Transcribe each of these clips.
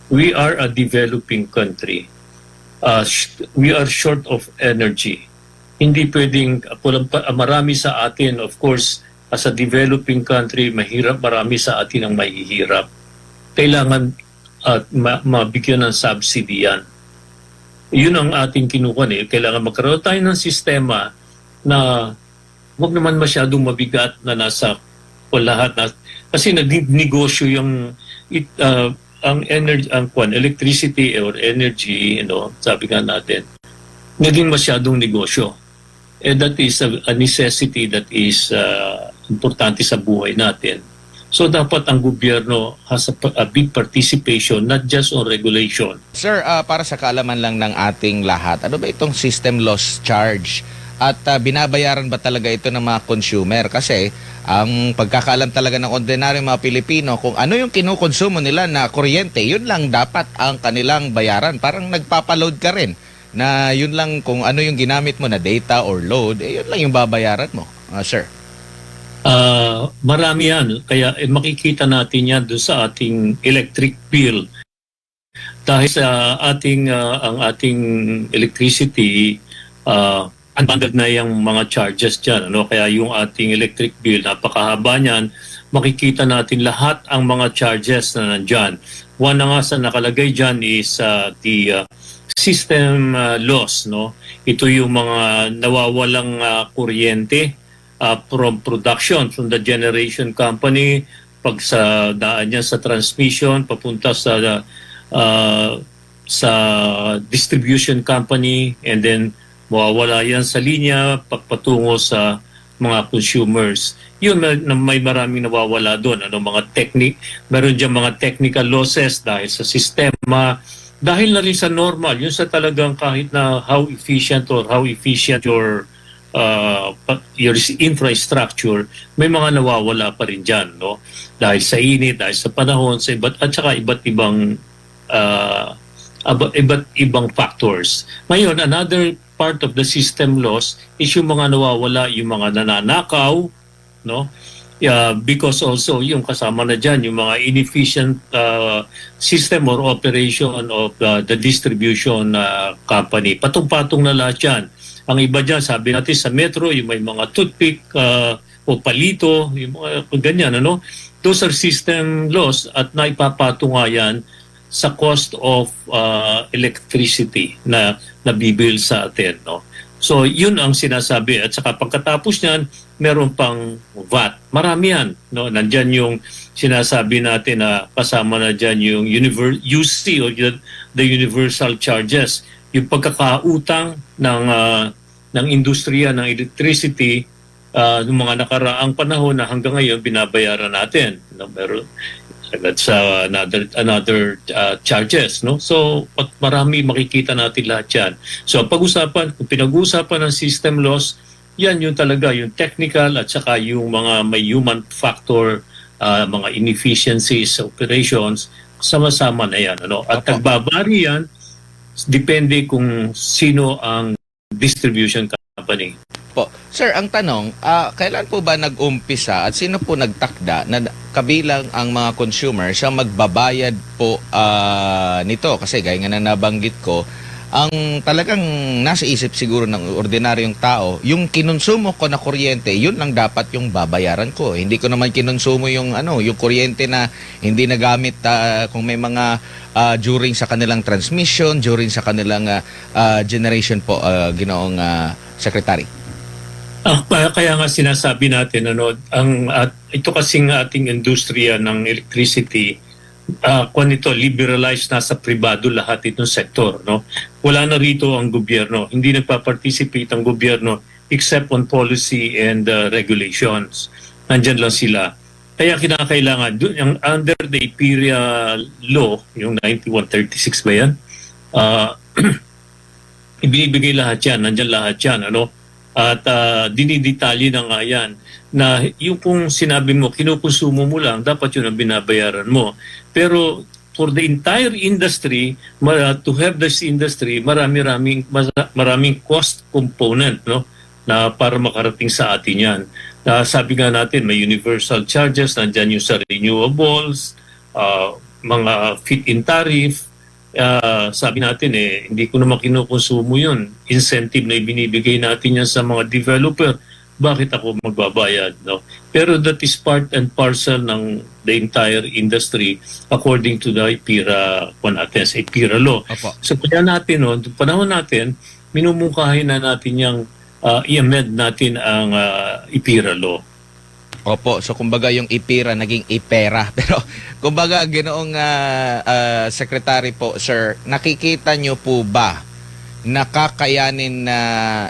we are a developing country. We are short of energy. Hindi pwedeng marami sa atin, of course, as a developing country, mahirap, marami sa atin ang mahihirap. Kailangan mabigyan ng subsidy yan. Yun ang ating kinukuha eh. Kailangan magkaroon tayo ng sistema na huwag naman masyadong mabigat na nasa lahat na kasi nag-negosyo yung ang energy, electricity or energy, sabi nga natin, naging masyadong negosyo. That is a necessity that is importante sa buhay natin. So dapat ang gobyerno has a big participation, not just on regulation. Sir, para sa kaalaman lang ng ating lahat, ano ba itong system loss charge? At binabayaran ba talaga ito ng mga consumer? Kasi ang pagkakaalam talaga ng ordinaryong mga Pilipino, kung ano yung kinukonsumo nila na kuryente, yun lang dapat ang kanilang bayaran. Parang nagpapaload ka rin na yun lang kung ano yung ginamit mo na data or load, yun lang yung babayaran mo, sir. Marami yan. Kaya makikita natin yan doon sa ating electric bill. Dahil sa ang ating electricity, unbundled na yung mga charges dyan. Kaya yung ating electric bill, napakahaba niyan, makikita natin lahat ang mga charges na nandyan. One na nga sa nakalagay dyan is the system loss. Ito yung mga nawawalang kuryente from production, from the generation company, pag sa daan niya sa transmission, papunta sa distribution company, and then mawawala yan sa linya, patungo sa mga consumers. Yun, may maraming nawawala doon. Meron dyan mga technical losses dahil sa sistema, dahil na rin sa normal, yun sa talagang kahit na how efficient your infrastructure, may mga nawawala pa rin dyan. Dahil sa init, dahil sa panahon, at saka iba't ibang factors. Ngayon, another part of the system loss is yung mga nawawala, yung mga nananakaw, because also yung kasama na dyan, yung mga inefficient system or operation of the distribution company. Patong-patong na lahat yan. Ang iba dyan, sabi natin sa metro, yung may mga toothpick o palito, yung mga ganyan, those are system loss at naipapatong nga yan sa cost of electricity na nabibil sa atin. So yun ang sinasabi. At saka pagkatapos niyan, meron pang VAT. Marami yan. Nandyan yung sinasabi natin na kasama na dyan yung UC o the universal charges. Yung pagkakautang ng industriya ng electricity ng mga nakaraang panahon na hanggang ngayon binabayaran natin. That's another charges, So marami makikita natin lahat yan. So kung pinag-uusapan ng system loss, yan yung talaga yung technical at saka yung mga may human factor, mga inefficiencies, operations, sama-sama na yan. At nagbabari yan, depende kung sino ang distribution company. Po. Sir, ang tanong, kailan po ba nag-umpisa at sino po nagtakda na kabilang ang mga consumer sa magbabayad po nito? Kasi gaya nga na nabanggit ko, ang talagang nasa isip siguro ng ordinaryong tao, yung kinonsumo ko na kuryente, yun lang dapat yung babayaran ko. Hindi ko naman kinonsumo yung yung kuryente na hindi nagamit kung may mga during sa kanilang transmission, during sa kanilang generation po, ginoong secretary. Kaya nga sinasabi natin, ito kasing ating industriya ng electricity, kung ito liberalized na sa pribado lahat itong sektor. Wala na rito ang gobyerno. Hindi nagpa-participate ang gobyerno except on policy and regulations. Nandyan lang sila. Kaya kinakailangan, under the Imperial Law, yung 9136 ba yan? Ibinibigay lahat yan, nandyan lahat yan. At dinidetalye na nga yan na yung kung sinabi mo, kinukonsumo mo lang, dapat yun ang binabayaran mo. Pero for the entire industry, to have this industry, maraming cost component na para makarating sa atin yan. Sabi nga natin, may universal charges, nandyan yung sa renewables, mga fit-in tariff, sabi natin hindi ko naman kinukonsumo yun. Incentive na ibinibigay natin yan sa mga developer. Bakit ako magbabayad? No? Pero that is part and parcel ng the entire industry according to the IPIRA law. Opo. So kaya natin, panahon natin, minumungkahin na natin yung i-amend natin ang IPIRA law. Opo, so kumbaga yung IPIRA naging IPERA. Pero kumbaga ginoong secretary po, sir, nakikita nyo po ba nakakayanin na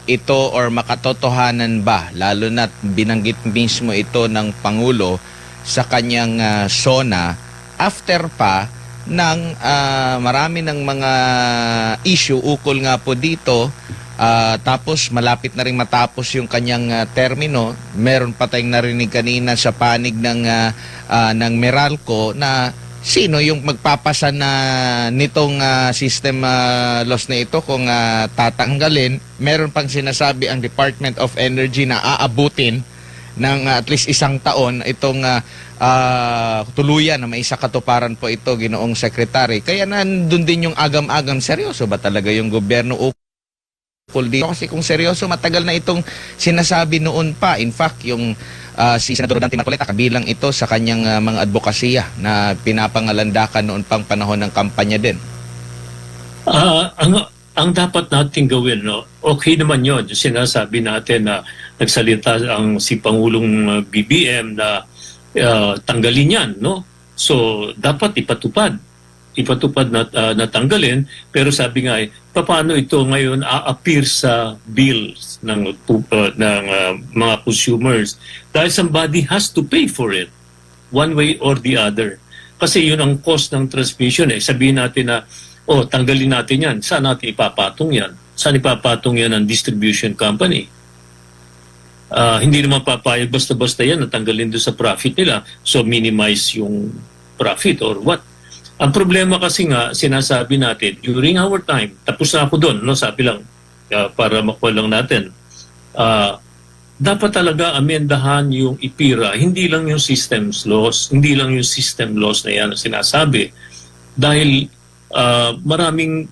ito or makatotohanan ba, lalo na binanggit mismo ito ng Pangulo sa kanyang SONA after pa ng marami ng mga issue ukol nga po dito. Tapos malapit na rin matapos yung kanyang termino. Meron pa tayong narinig kanina sa panig ng Meralco na sino yung magpapasa na nitong system loss na ito kung tatanggalin. Meron pang sinasabi ang Department of Energy na aabutin ng at least isang taon itong tuluyan na may katuparan po ito, Ginoong Secretary. Kaya nandun din yung agam-agam. Seryoso ba talaga yung gobyerno ukol dito? Kasi kung seryoso, matagal na itong sinasabi noon pa. In fact, yung si Senador Dante Marcoleta, kabilang ito sa kanyang mga advokasya na pinapangalandakan noon pang panahon ng kampanya din. Ang dapat natin gawin, okay naman yun. Sinasabi natin na nagsalita si Pangulong BBM na tanggalin yan. No? So, dapat ipatupad na tanggalin, pero sabi nga paano ito ngayon a-appear sa bills ng mga consumers dahil somebody has to pay for it one way or the other, kasi yun ang cost ng transmission. Sabihin natin na tanggalin natin yan, saan natin ipapatong yan ng distribution company? Hindi naman papayag basta-basta yan na tanggalin doon sa profit nila, so minimize yung profit or what. Ang problema kasi nga, sinasabi natin, during our time, tapos na ako doon, sabi lang, para makuha lang natin, dapat talaga amendahan yung IPIRA, hindi lang yung systems laws, hindi lang yung system laws na yan na sinasabi. Dahil maraming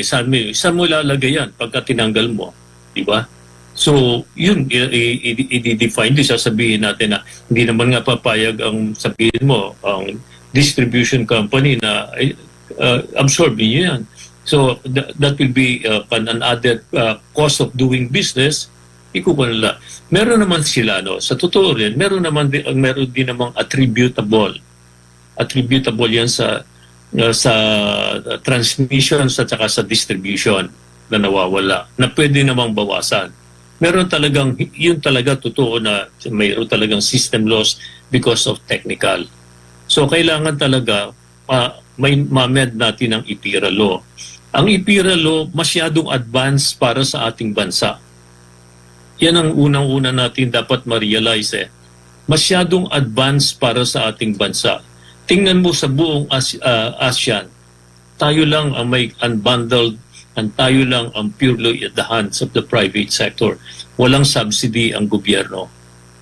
saan mo ilalagay yan pagka tinanggal mo, di ba? So, yun, i-define din, sasabihin natin na hindi naman nga papayag ang sabihin mo, ang distribution company na absorb niyo yan. So that will be an added cost of doing business. Ikukuha nila. Meron naman sila, sa totoo rin, meron din namang attributable yan sa transmission at saka sa distribution na nawawala, na pwede namang bawasan. Meron talagang, yun talaga totoo na mayroon talagang system loss because of technical. So, kailangan talaga may ma-amend natin ang IPIRA law. Ang IPIRA law, masyadong advanced para sa ating bansa. Yan ang unang-una natin dapat ma-realize. Masyadong advanced para sa ating bansa. Tingnan mo sa buong ASEAN, tayo lang ang may unbundled and tayo lang ang purely at the hands of the private sector. Walang subsidy ang gobyerno.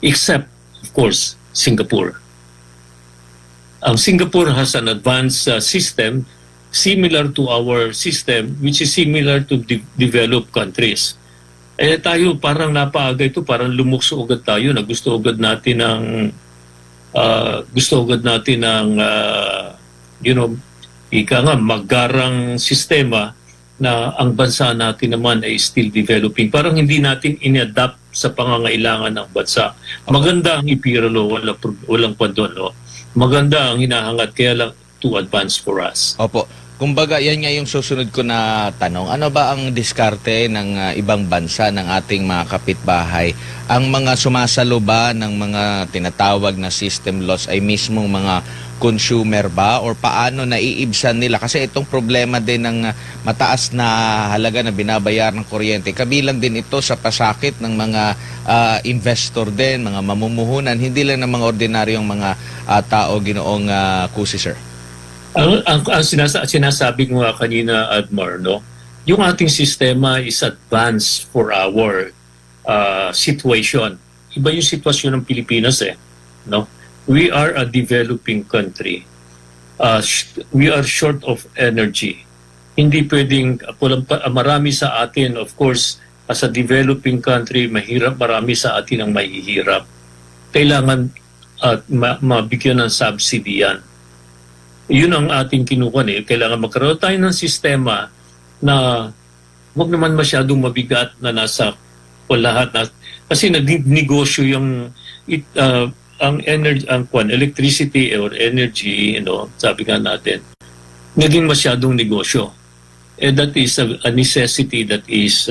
Except, of course, Singapore. Ang Singapore has an advanced system similar to our system, which is similar to developed countries. Tayo parang napaaga ito, parang lumukso agad tayo na gusto agad natin ng magarang sistema na ang bansa natin naman ay still developing. Parang hindi natin in-adapt sa pangangailangan ng bansa. Maganda ang IPIRA law, walang pandon, maganda ang hinahangat, kaya lang too advanced for us. Opo. Kumbaga, yan nga yung susunod ko na tanong. Ano ba ang diskarte ng ibang bansa ng ating mga kapitbahay? Ang mga sumasalo ba ng mga tinatawag na system loss ay mismong mga consumer ba? Or paano naiibsan nila? Kasi itong problema din ng mataas na halaga na binabayar ng kuryente, kabilang din ito sa pasakit ng mga investor din, mga mamumuhunan, hindi lang ng mga ordinaryong mga tao, Ginoong Cusi, sir. Ang sinasabi ko nga kanina, Admar, yung ating sistema is advanced for our situation. Iba yung sitwasyon ng Pilipinas, no? We are a developing country. we are short of energy. Hindi pwedeng, marami sa atin, of course, as a developing country, mahirap, marami sa atin ang mahihirap. Kailangan mabigyan ng subsidy yan. Yun ang ating kinukuha eh. Kailangan magkaroon tayo ng sistema na huwag naman masyadong mabigat na nasa lahat na, kasi nag-negosyo yung ang energy, electricity or energy, sabi nga natin, naging masyadong negosyo. That is a necessity that is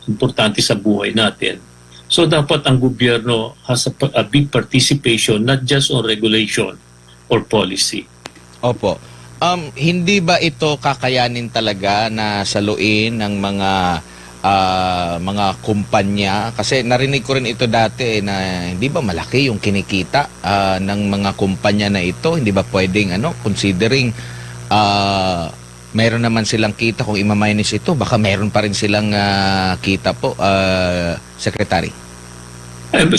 importante sa buhay natin. So dapat ang gobyerno has a big participation, not just on regulation or policy. Opo. Hindi ba ito kakayanin talaga na saluin ng mga kumpanya? Kasi narinig ko rin ito dati na hindi ba malaki yung kinikita ng mga kumpanya na ito? Hindi ba pwedeng considering mayroon naman silang kita kung ima-minus ito, baka mayroon pa rin silang kita po, Secretary?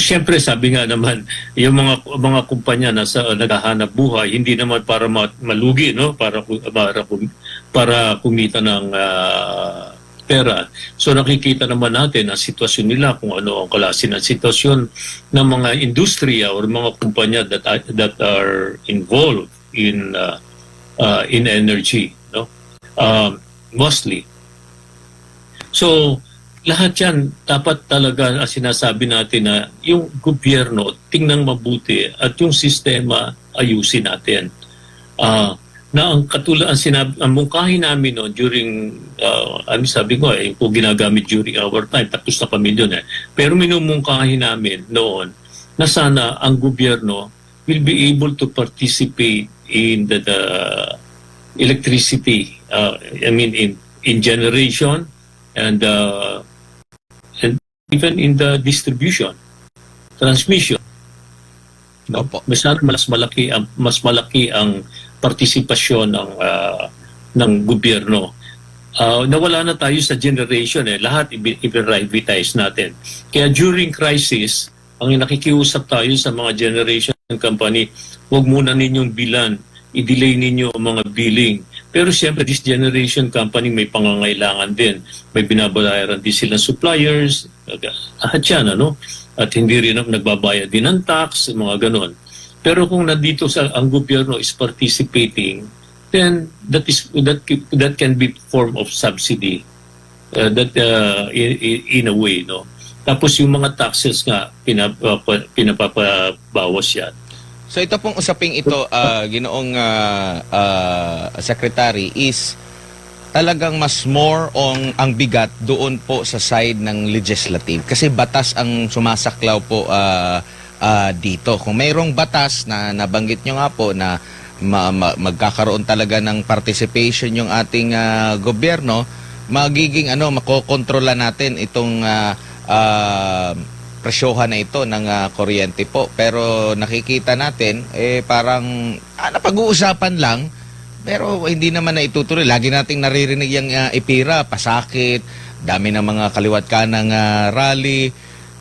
Siyempre, sabi nga naman, yung mga kumpanya na naghahanap buhay, hindi naman para malugi, no? Para kumita ng pera. So nakikita naman natin ang sitwasyon nila, kung ano ang klase ng sitwasyon ng mga industriya or mga kumpanya that are involved in energy, no? Mostly. So lahat yan, dapat talaga sinasabi natin na yung gobyerno tingnan mabuti at yung sistema ayusin natin. Na ang katulad ang mungkahi namin during sabi ko yung ginagamit during our time, tapos na kami doon Pero minumungkahi namin noon na sana ang gobyerno will be able to participate in the electricity, in generation and even in the distribution, transmission. Opo. Mas malaki ang partisipasyon ng gobyerno. Nawala na tayo sa generation lahat i-privatize natin. Kaya during crisis, ang nakikiusap tayo sa mga generation company, huwag muna ninyong bilan, i-delay ninyo ang mga billing. Pero siyempre, this generation company may pangangailangan din. May binabayaran din silang suppliers, lahat yan, At hindi rin nagbabayad din ng tax, mga ganon. Pero kung nandito ang gobyerno is participating, then that can be form of subsidy. In a way, Tapos yung mga taxes nga, pinapabawas yan. So ito pong usaping ito, ginoong Secretary, is talagang mas more ang bigat doon po sa side ng legislative. Kasi batas ang sumasaklaw po dito. Kung mayroong batas na nabanggit nyo nga po na magkakaroon talaga ng participation yung ating gobyerno, magiging makokontrola natin itong presyohan na ito ng kuryente po. Pero nakikita natin, parang napag-uusapan lang, pero hindi naman na itutuloy. Lagi nating naririnig yung IPIRA, pasakit, dami ng mga kaliwat kanang rally.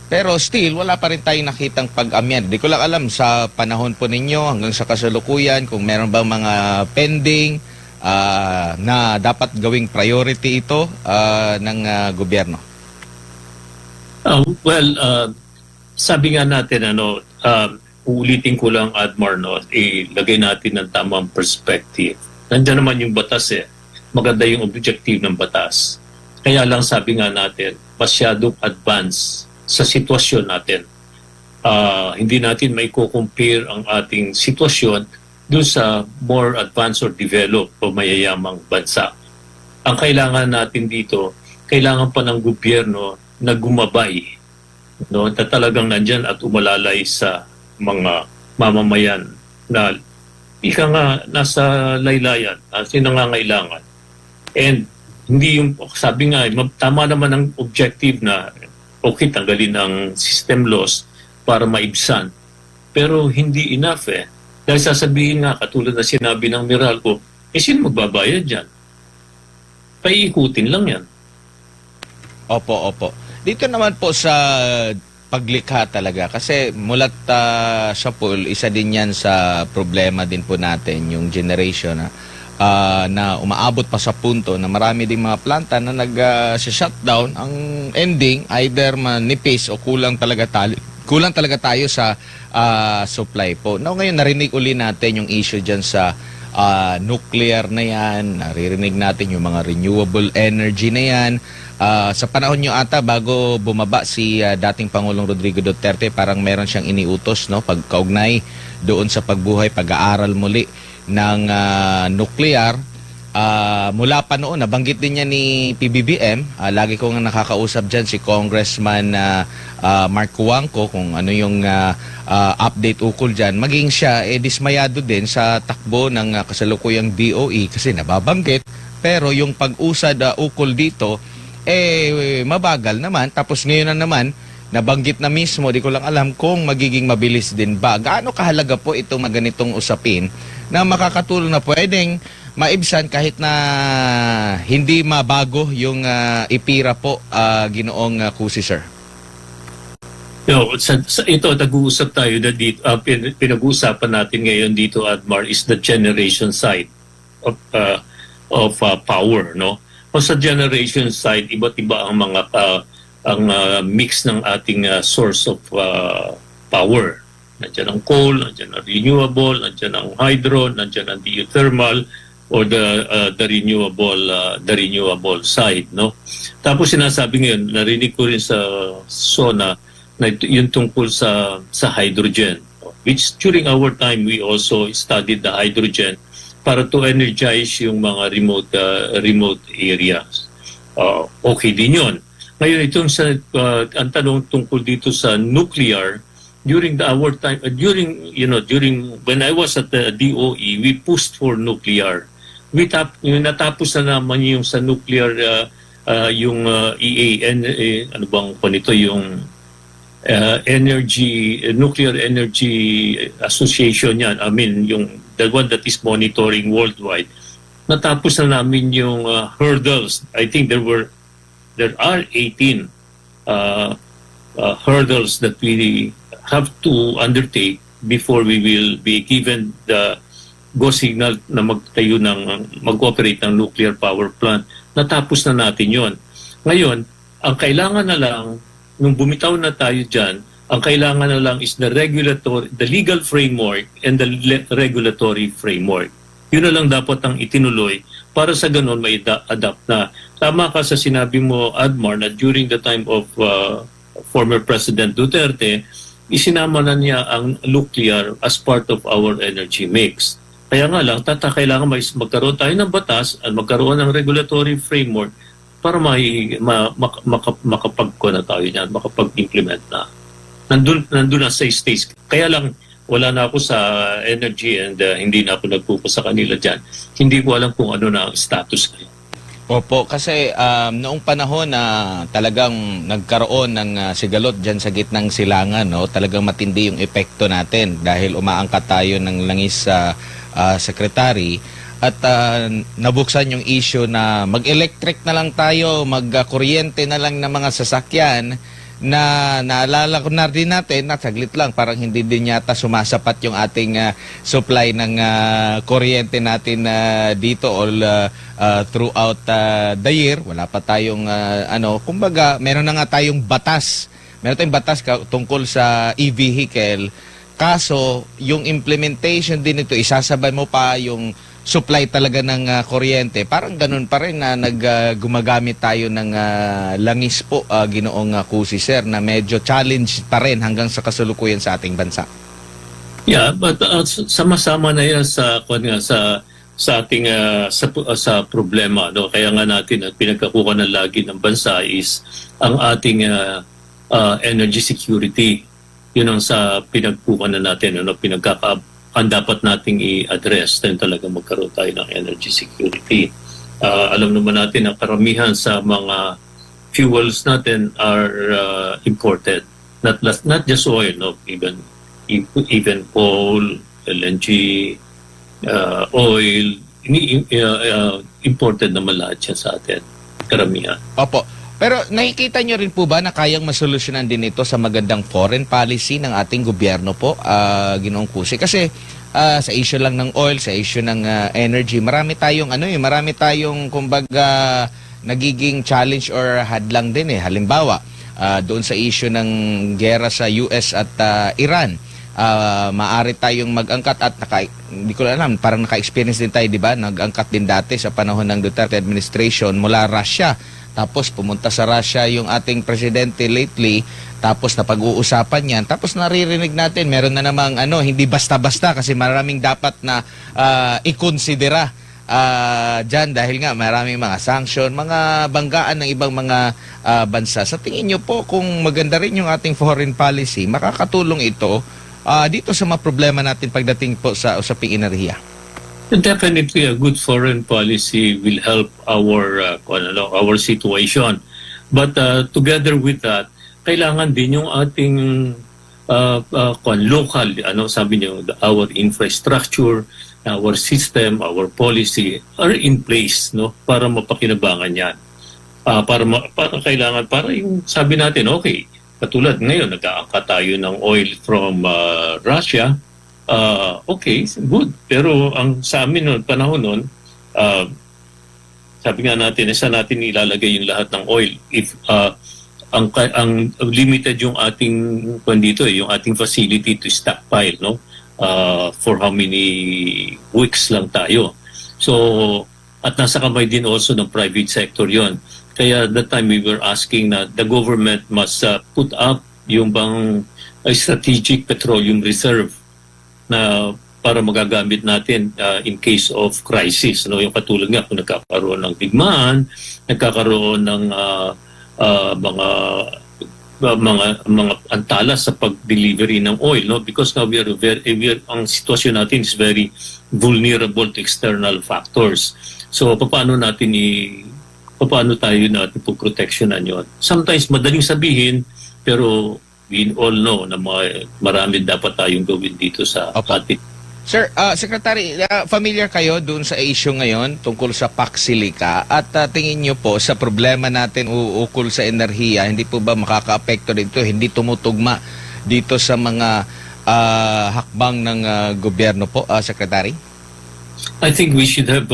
Pero still, wala pa rin tayong nakitang pag-amyan. Di ko lang alam sa panahon po ninyo hanggang sa kasalukuyan kung meron bang mga pending na dapat gawing priority ito ng gobyerno. Sabi nga natin, uulitin ko lang, Admar, ilagay natin ng tamang perspective. Nandiyan naman yung batas Maganda yung objective ng batas. Kaya lang sabi nga natin, masyadong advance sa sitwasyon natin. Hindi natin may compare ang ating sitwasyon doon sa more advanced or developed o mayayamang bansa. Ang kailangan natin dito, kailangan pa ng gobyerno na gumabay, na talagang nandyan at umalalay sa mga mamamayan na ika nga nasa laylayan, nangangailangan. And hindi yung, sabi nga, tama naman ang objective na okay, tanggalin ang system laws para maibsan. Pero hindi enough Dahil sasabihin nga, katulad na sinabi ng Meralco, sino magbabayad dyan? Paiikutin lang yan. Opo. Dito naman po sa paglikha talaga. Kasi mulat sa pool, isa din yan sa problema din po natin, yung generation na umaabot pa sa punto na marami ding mga planta na nag-shutdown. Ang ending, either manipis o kulang talaga tayo sa supply po. Now, ngayon, narinig uli natin yung issue dyan sa nuclear na yan. Naririnig natin yung mga renewable energy na yan. Sa panahon nyo ata, bago bumaba si dating Pangulong Rodrigo Duterte, parang meron siyang iniutos, no? Pagkaugnay doon sa pagbuhay, pag-aaral muli ng nuclear. Mula pa noon, nabanggit din niya ni PBBM, lagi ko nga nakakausap dyan si Congressman Mark Cuangco kung ano yung update ukol dyan. Maging siya, dismayado din sa takbo ng kasalukuyang DOE kasi nababanggit. Pero yung pag-usad ukol dito, mabagal naman. Tapos ngayon na naman, nabanggit na mismo, di ko lang alam kung magiging mabilis din ba. Gaano kahalaga po itong ganitong usapin na makakatulong na pwedeng maibsan kahit na hindi mabago yung ipira po, Ginoong Cusi, sir? Ito, nag-uusap tayo na dito, pinag-uusapan natin ngayon dito, Admar, is the generation side of power, no? O sa generation side, iba't iba ang mga mix ng ating source of power. Nandiyan ang coal, nandiyan ang renewable, nandiyan ang hydro, nandiyan ang geothermal, or the renewable side, no? Tapos sinasabi ngayon, narinig ko rin sa SONA na yung tungkol sa hydrogen, which during our time we also studied the hydrogen para to energize yung mga remote areas. Okay din yun. Ngayon itong ang tanong tungkol dito sa nuclear, during our time, during when I was at the DOE, we pushed for nuclear. Natapos na naman yung sa nuclear, yung EAN, ano bang po nito, yung Nuclear Energy Association yan. I mean, the one that is monitoring worldwide. Natapos na namin yung hurdles. I think there are 18 hurdles that we have to undertake before we will be given the go signal na mag-operate ng nuclear power plant. Natapos na natin yon. Ngayon, ang kailangan na lang, nung bumitaw na tayo dyan, ang kailangan na lang is the legal framework and the regulatory framework. Yun na lang dapat ang itinuloy para sa ganun may adapt na. Tama ka sa sinabi mo, Admar, na during the time of former President Duterte, isinama na niya ang nuclear as part of our energy mix. Kaya nga lang, kailangan magkaroon tayo ng batas at magkaroon ng regulatory framework para makapag-ko na tayo niyan, makapag-implement na. Nandun na sa stage. Kaya lang, wala na ako sa energy and hindi na ako nagpupo sa kanila dyan. Hindi ko alam kung ano na ang status ngayon. Opo, kasi noong panahon na talagang nagkaroon ng sigalot dyan sa gitnang silangan, no, talagang matindi yung epekto natin dahil umaangkat tayo ng langis sa secretary at nabuksan yung issue na mag-electric na lang tayo, mag-kuryente na lang ng mga sasakyan na naalala ko na din natin na saglit lang parang hindi din yata sumasapat yung ating supply ng kuryente natin dito all throughout the year. Wala pa tayong kumbaga meron na nga tayong batas. Meron tayong batas tungkol sa e-vehicle. Kaso yung implementation din nito isasabay mo pa yung supply talaga ng kuryente. Parang ganun pa rin na gumagamit tayo ng langis po, Ginoong Cusi, sir, na medyo challenge pa rin hanggang sa kasalukuyan sa ating bansa. Yeah, but sama-sama na yan sa ating sa problema, no? Kaya nga natin at pinagkakuha ng lagi ng bansa is ang ating energy security. Yun ang sa pinagkuha na natin, ano, ang dapat nating i-address na talaga magkaroon tayo ng energy security. Alam naman natin na karamihan sa mga fuels natin are imported. Not just oil, no? Even coal, LNG, oil, imported naman lahat siya sa atin. Karamihan. Opo. Pero nakikita nyo rin po ba na kayang masolusyonan din ito sa magandang foreign policy ng ating gobyerno po, Ginoong Kusi? Kasi sa issue lang ng oil, sa issue ng energy, marami tayong marami tayong kumbaga nagiging challenge or hadlang din eh. Halimbawa, doon sa issue ng gera sa US at Iran, maaari tayong mag-angkat at hindi ko alam, parang naka-experience din tayo, di ba? Nag-angkat din dati sa panahon ng Duterte administration mula Russia. Tapos pumunta sa Russia yung ating presidente lately, tapos napag-uusapan yan. Tapos naririnig natin, meron na namang hindi basta-basta kasi maraming dapat na ikonsidera dyan dahil nga maraming mga sanction, mga banggaan ng ibang mga bansa. Sa tingin nyo po, kung maganda rin yung ating foreign policy, makakatulong ito dito sa mga problema natin pagdating po sa usaping enerhiya? Definitely, a good foreign policy will help our situation. But together with that, kailangan din yung ating local, sabi niyo, our infrastructure, our system, our policy are in place, no, para mapakinabangan yan. Para yung sabi natin, okay, katulad ngayon, nag-aangkat tayo ng oil from Russia. Okay, good. Pero ang sa amin noon, panahon noon, sabi nga natin, saan natin ilalagay yung lahat ng oil? If ang limited yung ating dito, yung ating facility to stockpile, no? For how many weeks lang tayo. So, at nasa kamay din also ng private sector yon. Kaya that time we were asking na the government must put up yung bang strategic petroleum reserve na para magagamit natin in case of crisis, no, yung katulad nga kung nagkakaroon ng digmaan, nagkakaroon ng mga antalas sa pag-delivery ng oil, no, because now ang sitwasyon natin is very vulnerable to external factors. So paano tayo natin po protectionan yon? Sometimes madaling sabihin, pero we all know na marami dapat tayong gawin dito sa ating. Sir, Secretary, familiar kayo dun sa issue ngayon tungkol sa Paxilica at tingin nyo po sa problema natin ukol sa enerhiya, hindi po ba makaka-apekto dito, hindi tumutugma dito sa mga hakbang ng gobyerno po, Secretary? I think we should have,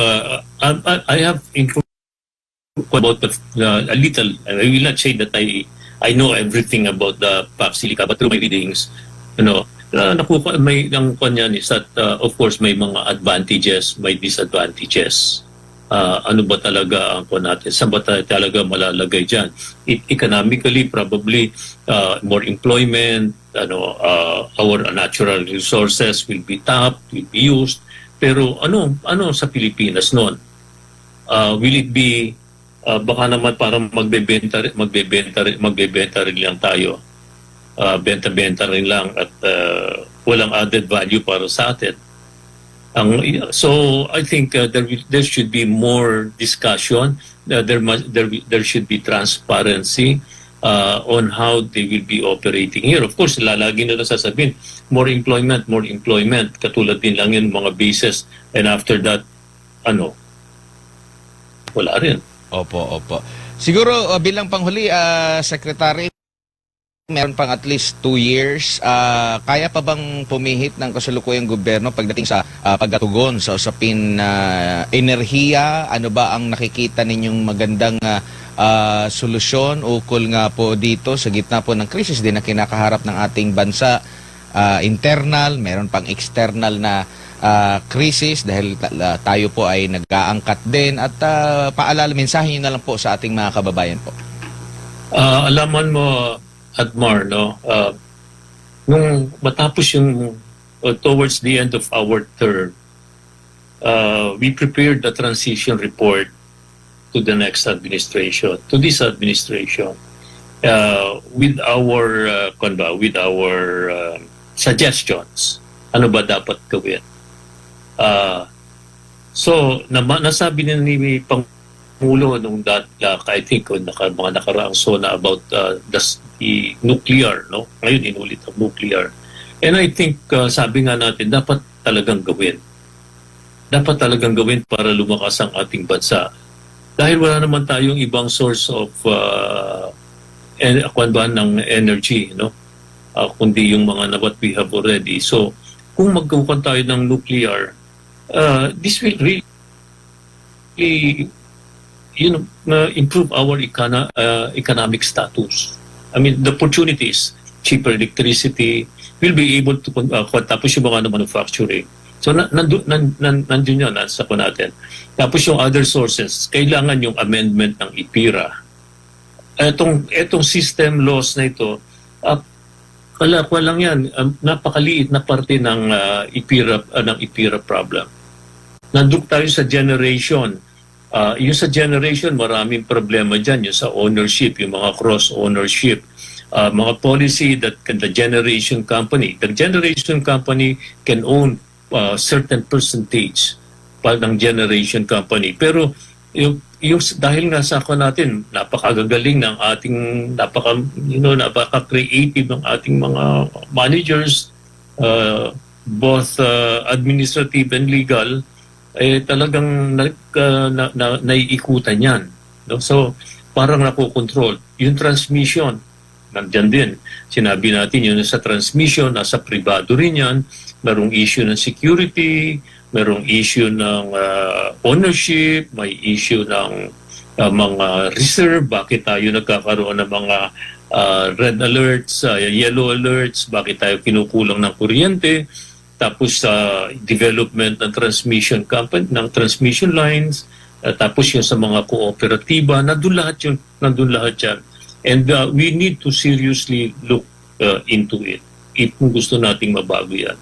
I have information about a little, I will not say that I know everything about the Paxilica, but through my readings, may ang kanyan is that of course may mga advantages, may disadvantages. Ano ba talaga ang natin? Saan ba talaga malalagay dyan? Economically, probably more employment, our natural resources will be tapped, will be used. Pero ano sa Pilipinas noon? Will it be baka naman parang magbebenta rin lang tayo. Benta-benta rin lang at walang added value para sa atin. So I think there should be more discussion. There should be transparency on how they will be operating here. Of course, lalagi na sasabihin, more employment. Katulad din lang yun mga bases. And after that, wala rin. Opo. Siguro bilang panghuli, Secretary, meron pang at least 2 years. Kaya pa bang pumihit ng kasalukuyang gobyerno pagdating sa pagtugon sa usapin na enerhiya? Ano ba ang nakikita ninyong magandang solusyon ukol nga po dito sa gitna po ng krisis din na kinakaharap ng ating bansa? Internal, meron pang external na krisis dahil tayo po ay nag-aangkat din at paalala, mensahe nyo na lang po sa ating mga kababayan po. Alaman mo, Admar, no? Nung matapos yung towards the end of our term, we prepared the transition report to the next administration, to this administration, with our suggestions. Ano ba dapat gawin? So, nasabi na ni Pangulo nung I think mga nakaraang SONA about the nuclear, no? Ngayon inulit ang nuclear. And I think sabi nga natin dapat talagang gawin. Dapat talagang gawin para lumakas ang ating bansa. Dahil wala naman tayong ibang source of ng energy, no? Kundi yung mga na what we have already. So, kung magkukuha tayo ng nuclear, this will really improve our economic status. I mean, the opportunities, cheaper electricity, will be able to tapos yung mga manufacturing. So, nandun yun, nasa po natin. Tapos yung other sources, kailangan yung amendment ng IPIRA. Etong system laws na ito, kalakwa lang yan, napakaliit na parte ng IPIRA problem. Nandun tayo sa generation. Yung sa generation, maraming problema dyan. Yung sa ownership, yung mga cross-ownership, mga policy that the generation company can own certain percentage ng generation company. Pero yung dahil nga sa ako natin, napakagagaling ng ating, napaka-creative ng ating mga managers, both administrative and legal, talagang naiikutan yan. No? So, parang nakokontrol. Yung transmission, nandyan din. Sinabi natin yun sa transmission, nasa privado rin yan. Merong issue ng security, merong issue ng ownership, may issue ng mga reserve, bakit tayo nagkakaroon ng mga red alerts, yellow alerts, bakit tayo kinukulang ng kuryente, tapos development ng transmission company, ng transmission lines, tapos yung sa mga kooperatiba, nandun lahat yan. And we need to seriously look into it kung gusto nating mabago yan.